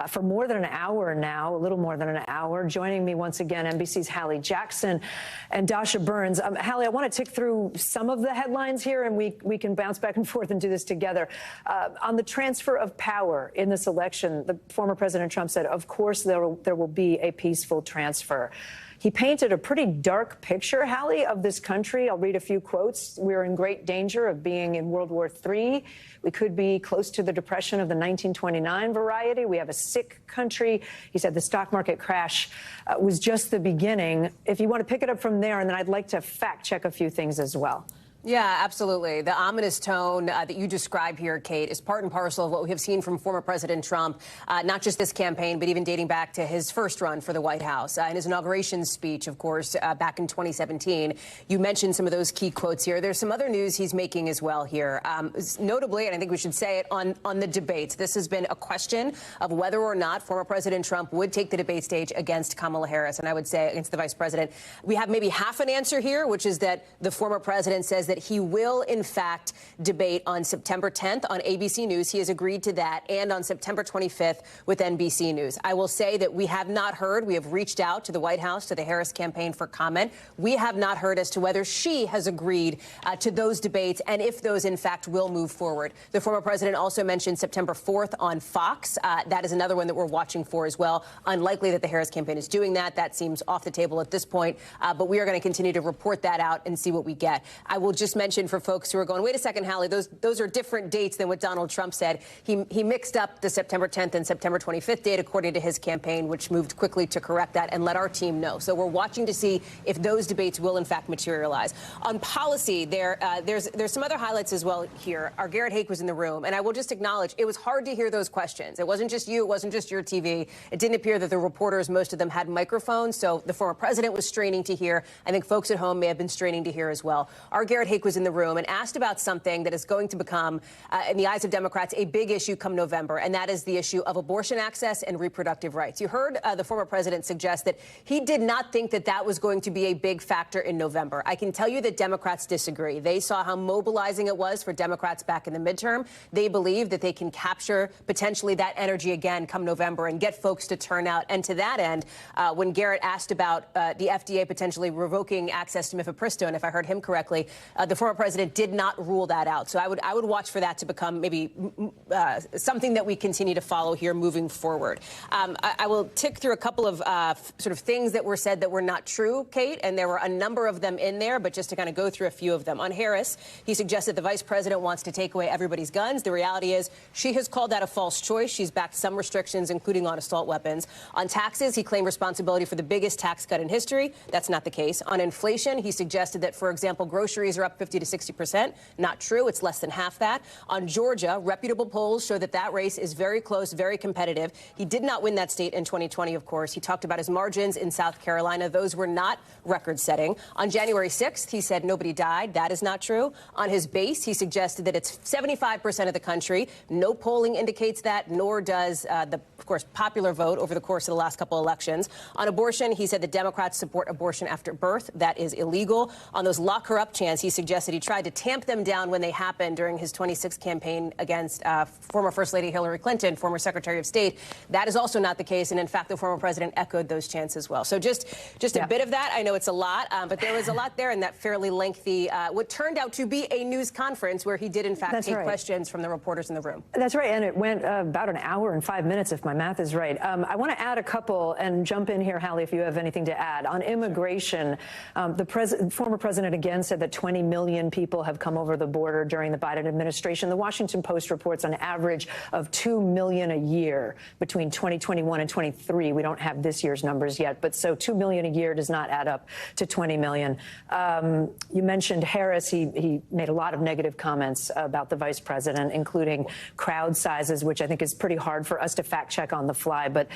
for more than an hour now, a little more than an hour. Joining me once again, NBC's Hallie Jackson and Dasha Burns. Hallie, I want to tick through some of the headlines here, and we can bounce back and forth and do this together. On the transfer of power in this election, the former President Trump said, of course, there will be a peaceful transfer. He painted a pretty dark picture, Hallie, of this country. I'll read a few quotes. We're in great danger of being in World War III. We could be close to the Depression of the 1929 variety. We have a sick country. He said the stock market crash was just the beginning. If you want to pick it up from there, and then I'd like to fact check a few things as well. Yeah, absolutely. The ominous tone that you describe here, Kate, is part and parcel of what we have seen from former President Trump, not just this campaign, but even dating back to his first run for the White House. In his inauguration speech, of course, back in 2017, you mentioned some of those key quotes here. There's some other news he's making as well here. Notably, and I think we should say it, on the debates. This has been a question of whether or not former President Trump would take the debate stage against Kamala Harris, and I would say against the vice president. We have maybe half an answer here, which is that the former president says that he will, in fact, debate on September 10th on ABC News. He has agreed to that, and on September 25th with NBC News. I will say that we have not heard. We have reached out to the White House, to the Harris campaign for comment. We have not heard as to whether she has agreed to those debates and if those, in fact, will move forward. The former president also mentioned September 4th on Fox. That is another one that we're watching for as well. Unlikely that the Harris campaign is doing that. That seems off the table at this point. But we are going to continue to report that out and see what we get. I will just mention for folks who are going, wait a second, Hallie, those are different dates than what Donald Trump said. He mixed up the September 10th and September 25th date, according to his campaign, which moved quickly to correct that and let our team know. So we're watching to see if those debates will, in fact, materialize. On policy, there's some other highlights as well here. Our Garrett Haake was in the room, and I will just acknowledge it was hard to hear those questions. It wasn't just you. It wasn't just your TV. It didn't appear that the reporters, most of them, had microphones, so the former president was straining to hear. I think folks at home may have been straining to hear as well. Our Garrett Haake was in the room and asked about something that is going to become, in the eyes of Democrats, a big issue come November, and that is the issue of abortion access and reproductive rights. You heard the former president suggest that he did not think that that was going to be a big factor in November. I can tell you that Democrats disagree. They saw how mobilizing it was for Democrats back in the midterm. They believe that they can capture potentially that energy again come November and get folks to turn out. And to that end, when Garrett asked about the FDA potentially revoking access to mifepristone, if I heard him correctly, the former president did not rule that out. So I would watch for that to become maybe something that we continue to follow here moving forward. I will tick through a couple of sort of things that were said that were not true, Kate, and there were a number of them in there, but just to kind of go through a few of them. On Harris, he suggested the vice president wants to take away everybody's guns. The reality is she has called that a false choice. She's backed some restrictions, including on assault weapons. On taxes, he claimed responsibility for the biggest tax cut in history. That's not the case. On inflation, he suggested that, for example, groceries are up 50 to 60%. Not true. It's less than half that. On Georgia, reputable polls show that that race is very close, very competitive. He did not win that state in 2020, of course. He talked about his margins in South Carolina. Those were not record-setting. On January 6th, he said nobody died. That is not true. On his base, he suggested that it's 75% of the country. No polling indicates that, nor does of course, popular vote over the course of the last couple elections. On abortion, he said the Democrats support abortion after birth. That is illegal. On those lock her up chants, he suggested he tried to tamp them down when they happened during his 26th campaign against former First Lady Hillary Clinton, former Secretary of State. That is also not the case. And in fact, the former president echoed those chants as well. So just a bit of that. I know it's a lot, but there was a lot there in that fairly lengthy, what turned out to be a news conference where he did, in fact, take questions from the reporters in the room. That's right. And it went about an hour and 5 minutes, if my math is right. I want to add a couple and jump in here, Hallie, if you have anything to add. On immigration, the former president again said that 20 million people have come over the border during the Biden administration. The Washington Post reports an average of 2 million a year between 2021 and 23. We don't have this year's numbers yet, but so 2 million a year does not add up to 20 million. You mentioned Harris. He made a lot of negative comments about the vice president, including crowd sizes, which I think is pretty hard for us to fact check on the fly, but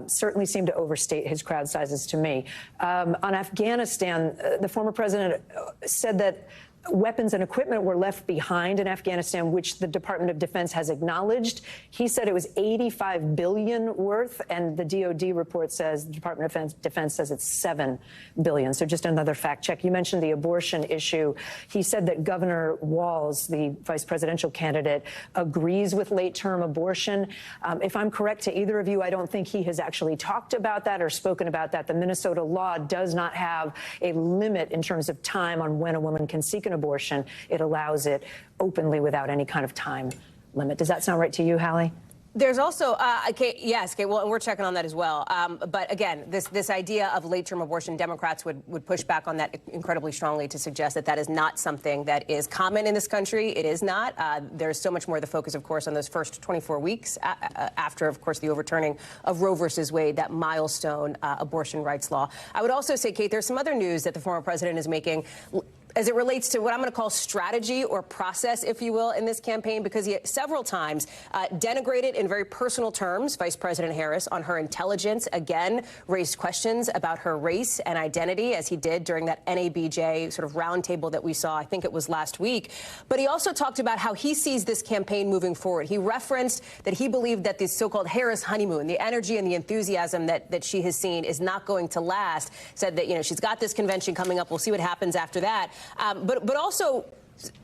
certainly seemed to overstate his crowd sizes to me. On Afghanistan, the former president said that weapons and equipment were left behind in Afghanistan, which the Department of Defense has acknowledged. He said it was $85 billion worth, and the DoD report says, the Department of Defense says it's $7 billion. So just another fact check. You mentioned the abortion issue. He said that Governor Walz, the vice presidential candidate, agrees with late-term abortion. If I'm correct to either of you, I don't think he has actually talked about that or spoken about that. The Minnesota law does not have a limit in terms of time on when a woman can seek an abortion. It allows it openly without any kind of time limit. Does that sound right to you, Hallie? There's also, Kate, yes, Kate, well, we're checking on that as well. But again, this idea of late-term abortion, Democrats would push back on that incredibly strongly to suggest that that is not something that is common in this country. It is not. There's so much more the focus, of course, on those first 24 weeks after, of course, the overturning of Roe versus Wade, that milestone abortion rights law. I would also say, Kate, there's some other news that the former president is making as it relates to what I'm going to call strategy or process, if you will, in this campaign, because he several times denigrated in very personal terms Vice President Harris on her intelligence, again, raised questions about her race and identity, as he did during that NABJ sort of roundtable that we saw, I think it was last week. But he also talked about how he sees this campaign moving forward. He referenced that he believed that this so-called Harris honeymoon, the energy and the enthusiasm that she has seen is not going to last, said that, you know, she's got this convention coming up. We'll see what happens after that. But also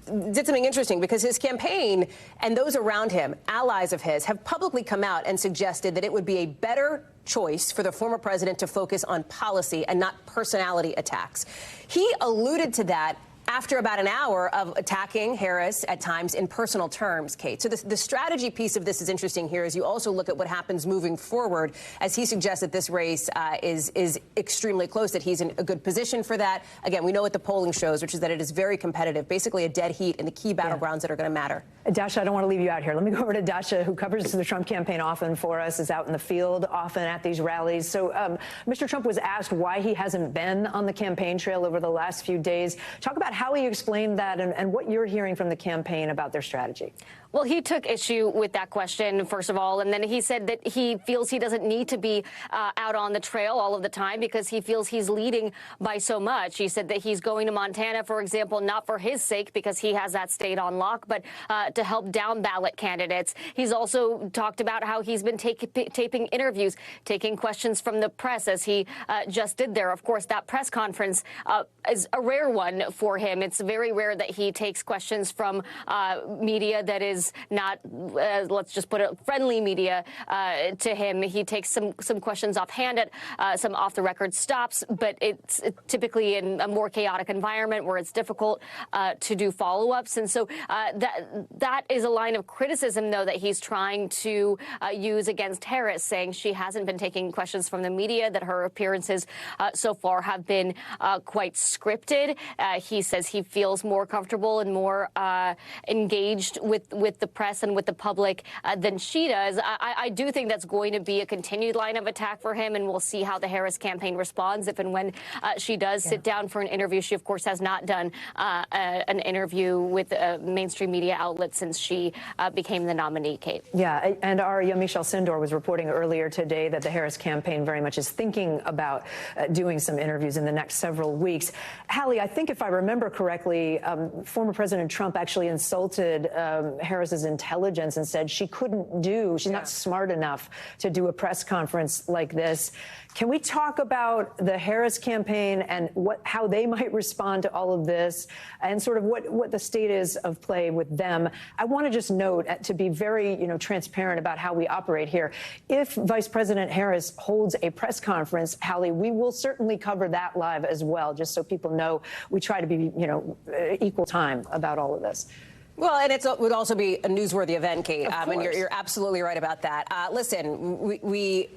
did something interesting, because his campaign and those around him, allies of his, have publicly come out and suggested that it would be a better choice for the former president to focus on policy and not personality attacks. He alluded to that after about an hour of attacking Harris at times in personal terms, Kate. So the strategy piece of this is interesting here, as you also look at what happens moving forward, as he suggests that this race is extremely close, that he's in a good position for that. Again, we know what the polling shows, which is that it is very competitive, basically a dead heat in the key battlegrounds that are going to matter. Dasha, I don't want to leave you out here. Let me go over to Dasha, who covers the Trump campaign often for us, is out in the field often at these rallies. So Mr. Trump was asked why he hasn't been on the campaign trail over the last few days. Talk about how he explained that and what you're hearing from the campaign about their strategy. Well, he took issue with that question, first of all, and then he said that he feels he doesn't need to be out on the trail all of the time because he feels he's leading by so much. He said that he's going to Montana, for example, not for his sake because he has that state on lock, but to help down ballot candidates. He's also talked about how he's been taping interviews, taking questions from the press, as he just did there. Of course, that press conference is a rare one for him. It's very rare that he takes questions from media that is not, let's just put it, friendly media to him. He takes some questions offhand at some off-the-record stops, but it's typically in a more chaotic environment where it's difficult to do follow-ups. And so that is a line of criticism, though, that he's trying to use against Harris, saying she hasn't been taking questions from the media, that her appearances so far have been quite scripted. He says he feels more comfortable and more engaged with the press and with the public than she does. I do think that's going to be a continued line of attack for him, and we'll see how the Harris campaign responds if and when she does sit down for an interview. She, of course, has not done an interview with mainstream media outlets since she became the nominee, Kate. Yeah, and our Yamiche Alcindor was reporting earlier today that the Harris campaign very much is thinking about doing some interviews in the next several weeks. Hallie, I think if I remember correctly, former President Trump actually insulted Harris's intelligence and said she's not smart enough to do a press conference like this. Can we talk about the Harris campaign and how they might respond to all of this and sort of what the state is of play with them? I want to just note, to be very, transparent about how we operate here. If Vice President Harris holds a press conference, Hallie, we will certainly cover that live as well, just so people know we try to be, equal time about all of this. Well, and it would also be a newsworthy event, Kate. And you're absolutely right about that. Listen, we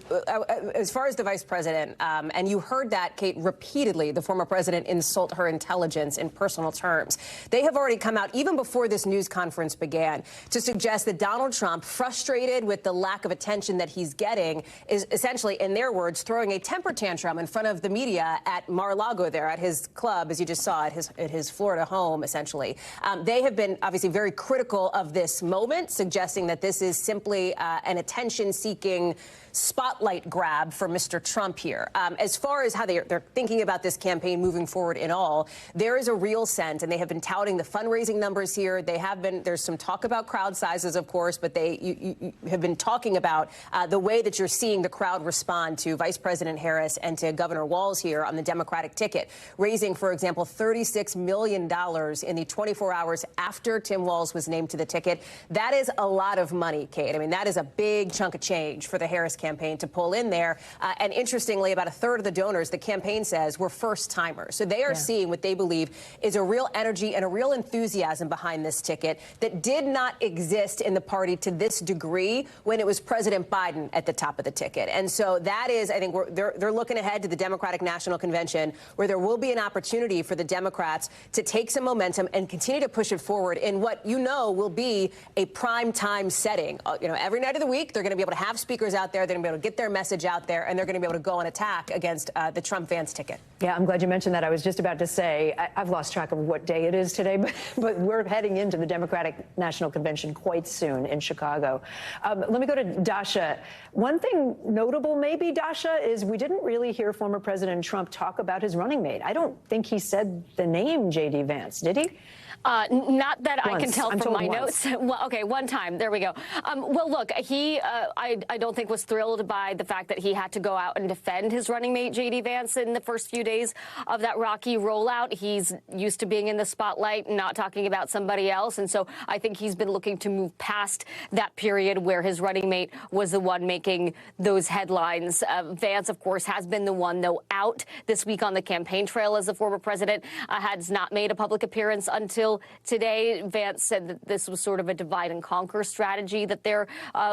as far as the vice president, and you heard that, Kate, repeatedly, the former president insult her intelligence in personal terms. They have already come out, even before this news conference began, to suggest that Donald Trump, frustrated with the lack of attention that he's getting, is essentially, in their words, throwing a temper tantrum in front of the media at Mar-a-Lago there, at his club, as you just saw, at his Florida home, essentially. They have been obviously obviously very critical of this moment, suggesting that this is simply an attention-seeking spotlight grab for Mr. Trump here. As far as how they're thinking about this campaign moving forward in all, there is a real sense, and they have been touting the fundraising numbers here. There's some talk about crowd sizes, of course, but you have been talking about the way that you're seeing the crowd respond to Vice President Harris and to Governor Walz here on the Democratic ticket, raising, for example, $36 million in the 24 hours after Tim Walz was named to the ticket. That is a lot of money, Kate. I mean, that is a big chunk of change for the Harris campaign to pull in there. And interestingly, about a third of the donors, the campaign says, were first timers. So they are seeing what they believe is a real energy and a real enthusiasm behind this ticket that did not exist in the party to this degree when it was President Biden at the top of the ticket. And so that is, I think, they're looking ahead to the Democratic National Convention, where there will be an opportunity for the Democrats to take some momentum and continue to push it forward in what will be a prime time setting. Every night of the week, they're going to be able to have speakers out there. They're going to be able to get their message out there, and they're going to be able to go and attack against the Trump-Vance ticket. Yeah, I'm glad you mentioned that. I was just about to say, I've lost track of what day it is today, but we're heading into the Democratic National Convention quite soon in Chicago. Let me go to Dasha. One thing notable, maybe, Dasha, is we didn't really hear former President Trump talk about his running mate. I don't think he said the name J.D. Vance, did he? Not that once. I can tell I'm from my once. notes. Well, okay, one time. There we go. Well, look, he, I don't think was thrilled by the fact that he had to go out and defend his running mate, J.D. Vance, in the first few days of that rocky rollout. He's used to being in the spotlight, not talking about somebody else. And so I think he's been looking to move past that period where his running mate was the one making those headlines. Vance, of course, has been the one, though, out this week on the campaign trail as the former president has not made a public appearance until today. Vance said that this was sort of a divide and conquer strategy that they're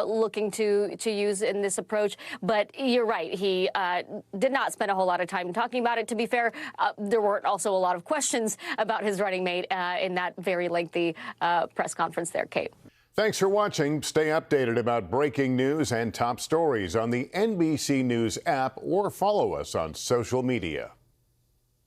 looking to use in this approach. But you're right. He did not spend a whole lot of time talking about it. To be fair, there weren't also a lot of questions about his running mate in that very lengthy press conference there, Kate. Thanks for watching. Stay updated about breaking news and top stories on the NBC News app or follow us on social media.